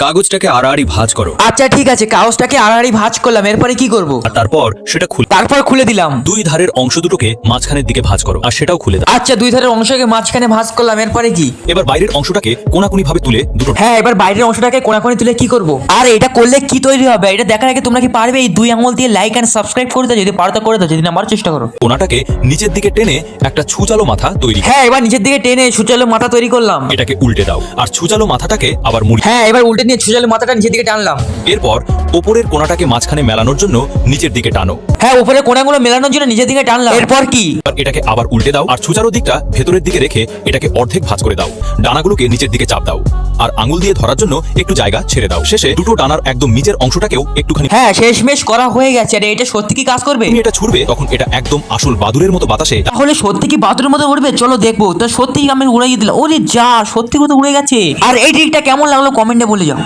কাগজটাকে আড়াআড়ি ভাঁজ করো। আচ্ছা ঠিক আছে, কাগজটাকে আড়াআড়ি ভাঁজ করলাম, এরপরে কি করব? আর তারপর সেটা তারপর খুলে দিলাম। দুই ধারের অংশ দুটোকে মাঝখানের দিকে ভাঁজ করো আর সেটাও খুলে দাও। আচ্ছা, দুই ধারের অংশকে মাঝখানে ভাঁজ করলাম, এরপরে কি? এবার বাইরের অংশটাকে কোনাকুনি ভাবে তুলে দুটো হ্যাঁ, এবার বাইরের অংশটাকে কোনাকুনি তুলে কি করব? আর এটা করলে কি তৈরি হবে এটা দেখার আগে তোমরা কি পারবে এই দুই আঙুল দিয়ে লাইক এন্ড সাবস্ক্রাইব করে দাও? যদি পারো তা করে দাও, যদি না পারো চেষ্টা করো। কোনাটাকে নিচের দিকে টেনে একটা ছুচালো মাথা তৈরি করো। হ্যাঁ, এবার নিচের দিকে টেনে সুচালো মাথা তৈরি করলাম। এটাকে উল্টে দাও আর ছুচালো মাথাটাকে আবার মুড়ি। হ্যাঁ, এবার উল্টে নিয়ে সুচালো মাথাটা নিচের দিকে টানলাম। এরপর ওপরের কোনাটাকে মাঝখানে মেলানোর জন্য নিচের দিকে টানো। হ্যাঁ, উপরে কোনাগুলো মেলানোর জন্য নিচের দিকে টানলাম। এরপর কি? আর এটাকে আবার উল্টে দাও আর ছুচালো দিকটা ভেতরের দিকে রেখে এটাকে অর্ধেক ভাঁজ করে দাও। ডানাগুলোকে নিচের দিকে চাপ দাও আর আঙুল দিয়ে ধরার জন্য একটু জায়গা ছেড়ে দাও। শেষে দুটো ডানার একদম নিচের অংশটাকেও একটুখানি। হ্যাঁ, শেষমেশ করা হয়ে গেছে। আর এটা সত্যি কি কাজ করবে? তুমি এটা ছুড়বে তখন এটা একদম আসল বাদুড়ের মতো বাতাসে। তাহলে সত্যি কি বাদুড়ের মতো উড়বে? চলো দেখবো। তা সত্যি আমি উড়াই দিলাম। ওরে যা, সত্যি কথা উড়ে গেছে। আর এই ট্রিকটা কেমন লাগলো কমেন্টে বলে যাও।